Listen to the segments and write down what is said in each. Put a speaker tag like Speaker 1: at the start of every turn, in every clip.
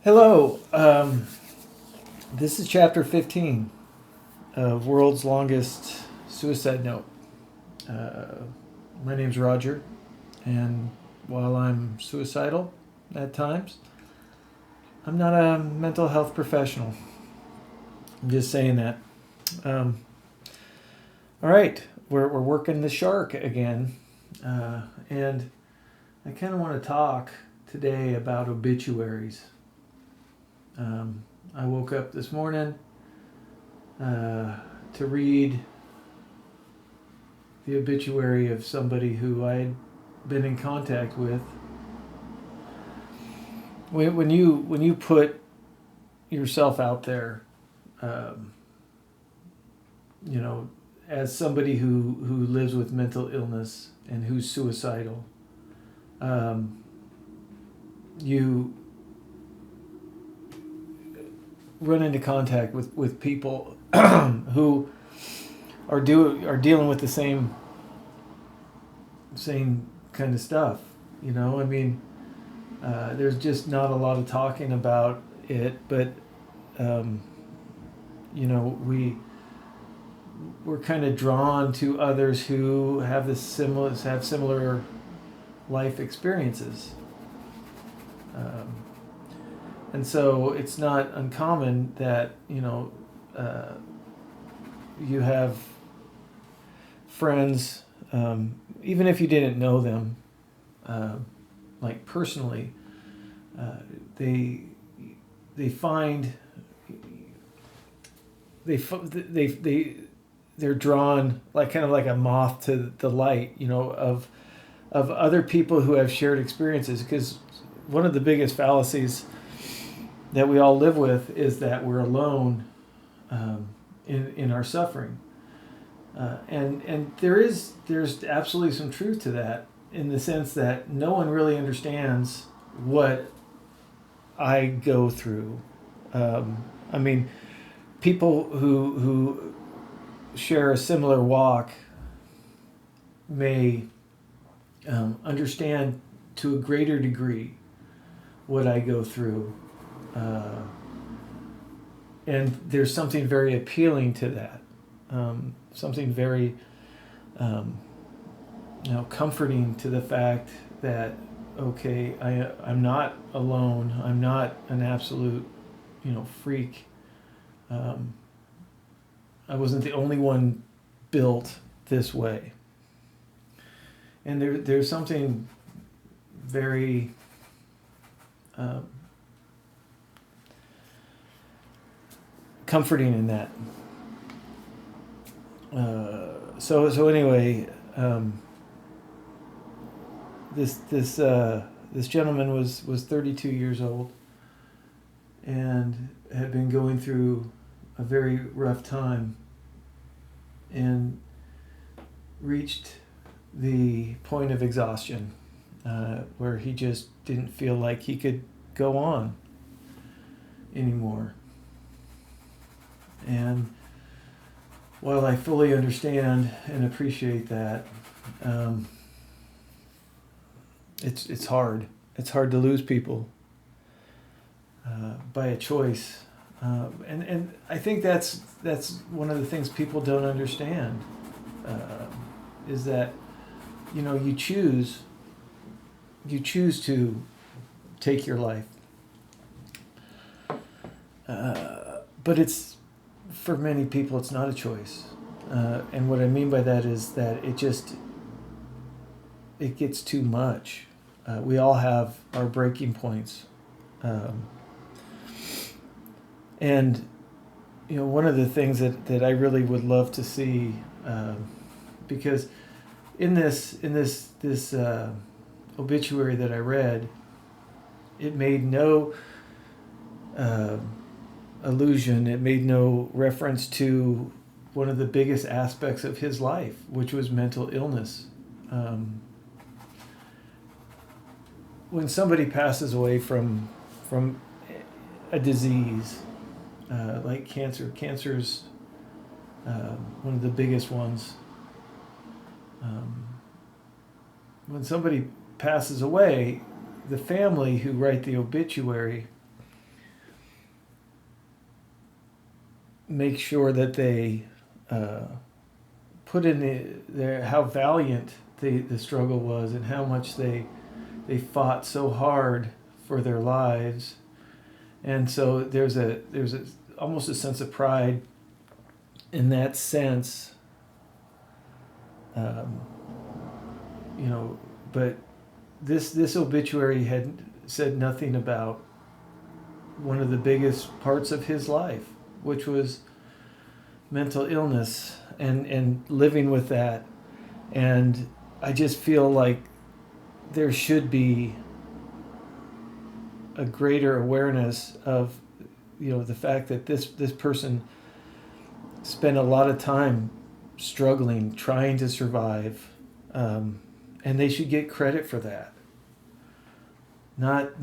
Speaker 1: Hello. This is chapter 15 of World's Longest Suicide Note. Uh, my name's Roger, and while I'm suicidal at times, I'm not a mental health professional. I'm just saying that. Um, all right, we're working the shark again, and I kind of want to talk today about obituaries. Um, I woke up this morning to read the obituary of somebody who I'd been in contact with. When you put yourself out there, um, you know, as somebody who lives with mental illness and who's suicidal, you run into contact with people who are dealing with the same kind of stuff. I mean, there's just not a lot of talking about it, but um, we're kind of drawn to others who have similar life experiences, um, and so it's not uncommon that uh, you have friends, even if you didn't know them, uh, like personally, uh, they they find they they're drawn like kind of like a moth to the light, of other people who have shared experiences. Because one of the biggest fallacies that we all live with is that we're alone, in our suffering, and there's absolutely some truth to that, in the sense that no one really understands what I go through. I mean, people who share a similar walk may understand to a greater degree what I go through, uh, and there's something very appealing to that, something very comforting to the fact that, okay, I'm not alone. I'm not an absolute freak. Um, I wasn't the only one built this way. And there's something very comforting in that. So anyway, this gentleman was 32 years old and had been going through a very rough time, and reached the point of exhaustion, where he just didn't feel like he could go on anymore. And while I fully understand and appreciate that, it's hard. It's hard to lose people by a choice, and I think that's one of the things people don't understand, uh, is that you choose to take your life, but it's for many people it's not a choice, and what I mean by that is that it gets too much. We all have our breaking points. And one of the things that I really would love to see, because in this obituary that I read, it made no uh, allusion, it made no reference to one of the biggest aspects of his life, which was mental illness. When somebody passes away from a disease, like cancer's one of the biggest ones. When somebody passes away, the family who write the obituary make sure that they put in how valiant the struggle was, and how much they fought so hard for their lives. And so there's almost a sense of pride in that sense. um, but this obituary had said nothing about one of the biggest parts of his life, which was mental illness, and living with that. And I just feel like there should be a greater awareness of the fact that this person spent a lot of time struggling, trying to survive, and they should get credit for that. Not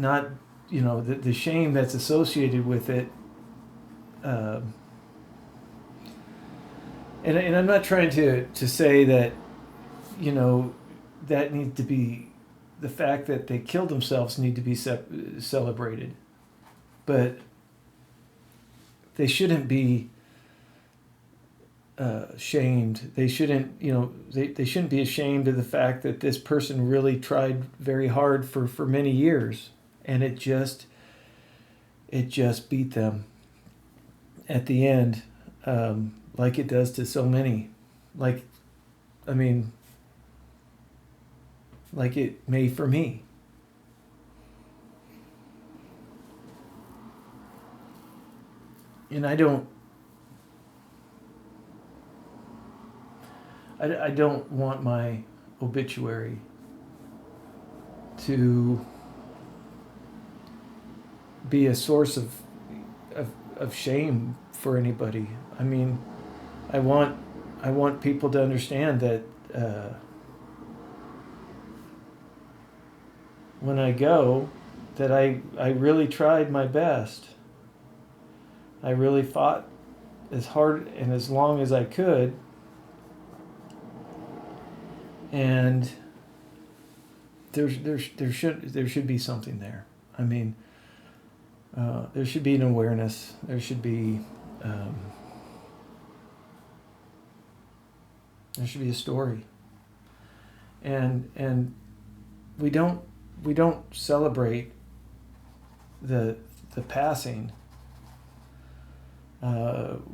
Speaker 1: the shame that's associated with it. And I'm not trying to say that that needs to be, the fact that they killed themselves need to be celebrated, but they shouldn't be shamed. They shouldn't they shouldn't be ashamed of the fact that this person really tried very hard for many years, and it just beat them at the end, like it does to so many. Like it may for me. And I don't want my obituary to be a source of shame for anybody. I mean, I want people to understand that when I go, that I really tried my best. I really fought as hard and as long as I could. And there should be something there. I mean, there should be an awareness. There should be a story. And we don't celebrate the passing.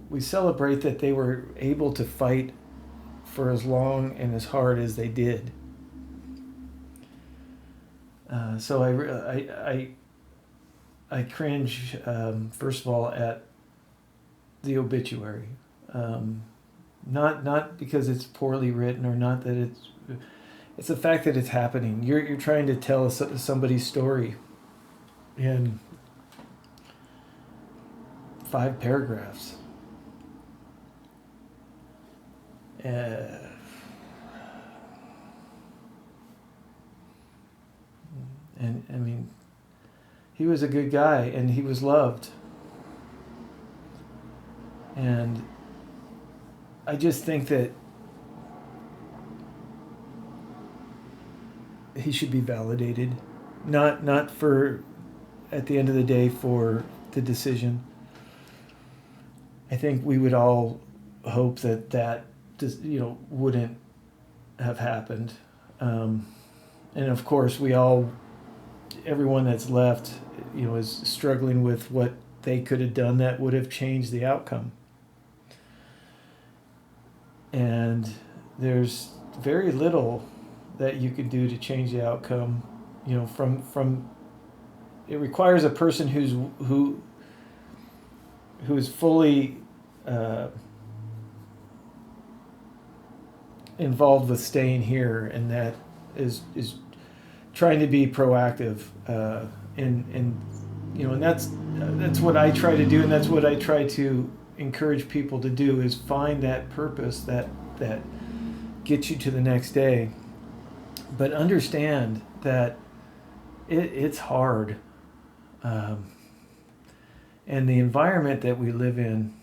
Speaker 1: We celebrate that they were able to fight for as long and as hard as they did. So I cringe, first of all, at the obituary. Not because it's poorly written, or not that it's the fact that it's happening. You're trying to tell somebody's story in 5 paragraphs. And I mean, he was a good guy, and he was loved. And I just think that he should be validated, not for, at the end of the day, for the decision. I think we would all hope that wouldn't have happened. And of course, everyone that's left, is struggling with what they could have done that would have changed the outcome. And there's very little that you can do to change the outcome. From it requires a person who is fully involved with staying here, and that is trying to be proactive, and that's what I try to do, and that's what I try to encourage people to do, is find that purpose that gets you to the next day. But understand that it's hard, and the environment that we live in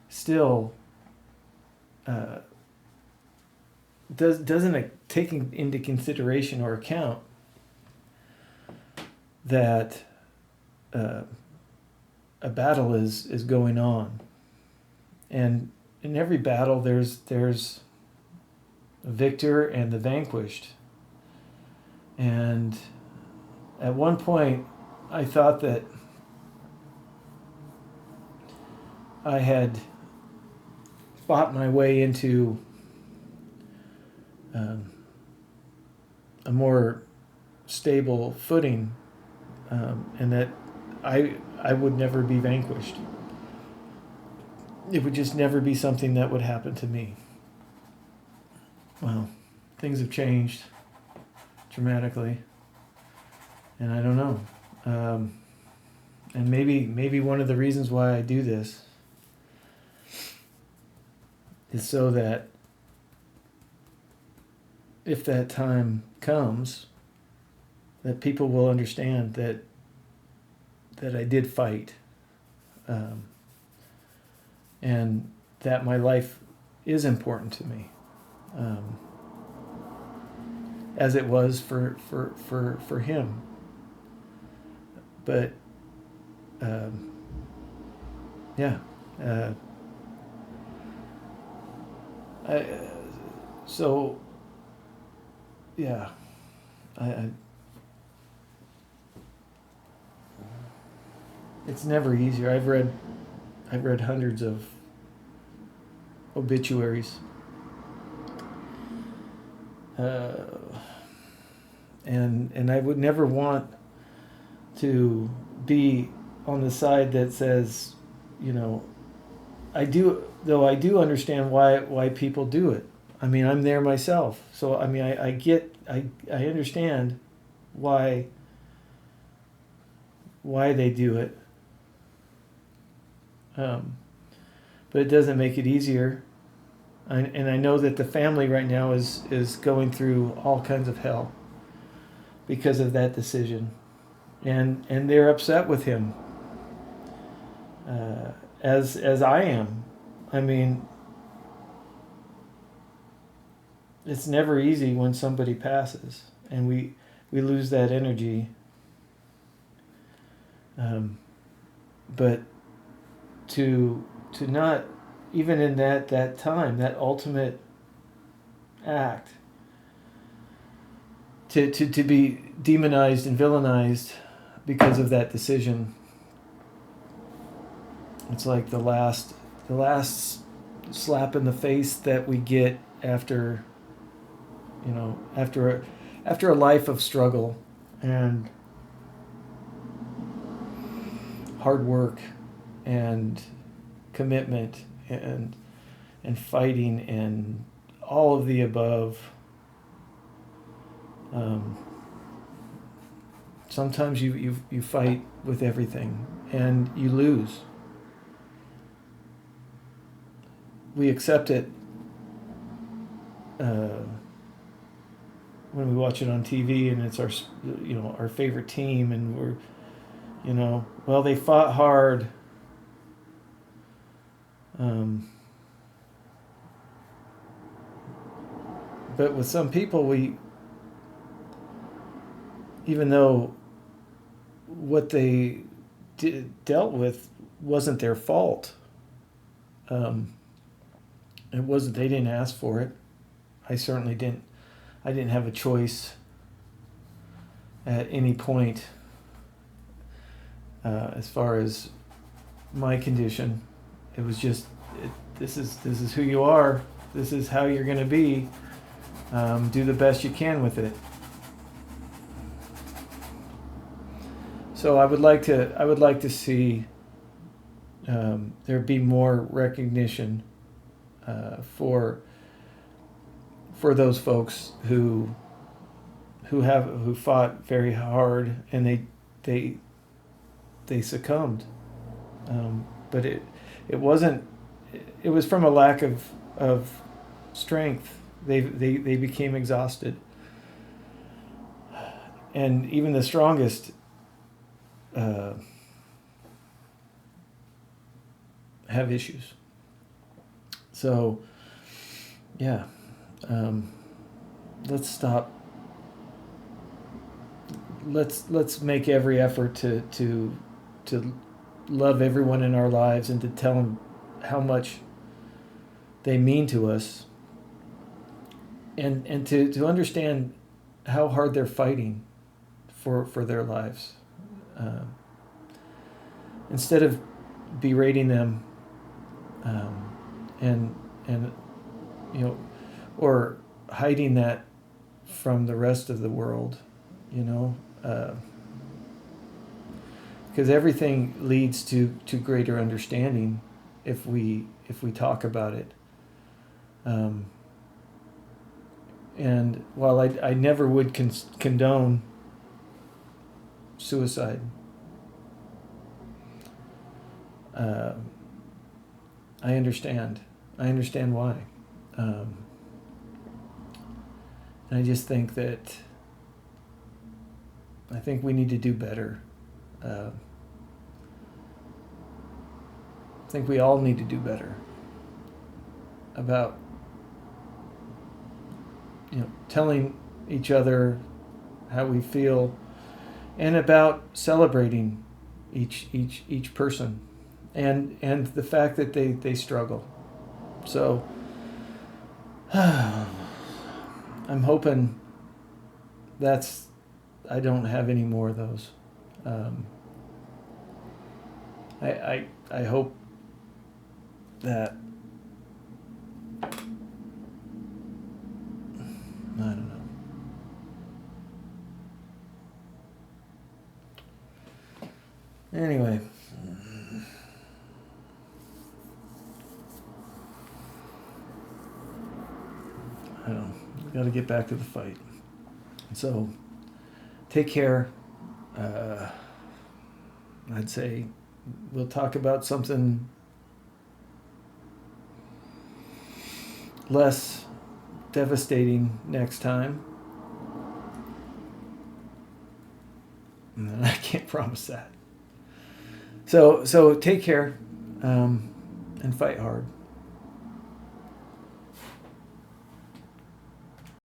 Speaker 1: still doesn't take into consideration or account that a battle is going on, and in every battle there's a victor and the vanquished. And at one point, I thought that I had fought my way into a more stable footing, and that I would never be vanquished. It would just never be something that would happen to me. Well, things have changed dramatically, and I don't know. And maybe one of the reasons why I do this is so that if that time comes, that people will understand that I did fight, and that my life is important to me, as it was for him. But yeah, I, so yeah, I it's never easier. I've read hundreds of obituaries, and I would never want to be on the side that says, you know, I do understand why people do it. I mean, I'm there myself, so I mean, I understand why they do it. But it doesn't make it easier. And I know that the family right now is going through all kinds of hell because of that decision, and they're upset with him, as I am. I mean, it's never easy when somebody passes, and we lose that energy. But to not, even in that time, that ultimate act, to be demonized and villainized because of that decision, it's like the last slap in the face that we get after, you know, after a life of struggle and hard work and commitment and fighting and all of the above. Sometimes you fight with everything and you lose. We accept it when we watch it on TV and it's our favorite team, and we're, well, they fought hard. But with some people, even though what they dealt with wasn't their fault, it wasn't. They didn't ask for it. I certainly didn't. I didn't have a choice at any point as far as my condition. It was just, this is who you are. This is how you're going to be. Do the best you can with it. So I would like to see there be more recognition for those folks who fought very hard and they succumbed. But it wasn't. It was from a lack of strength. They became exhausted, and even the strongest have issues. So, yeah, let's stop. Let's make every effort to love everyone in our lives and to tell them how much they mean to us, and to understand how hard they're fighting for their lives. Instead of berating them, and or hiding that from the rest of the world, because everything leads to greater understanding if we talk about it. And while I never would condone suicide, I understand. I understand why. And I just think that I think we need to do better. I think we all need to do better about telling each other how we feel, and about celebrating each person, and the fact that they struggle. So I'm hoping I don't have any more of those. I hope that I don't know. Anyway, I don't know. Got to get back to the fight. So, take care. I'd say we'll talk about something less devastating next time. I can't promise that. So take care, and fight hard.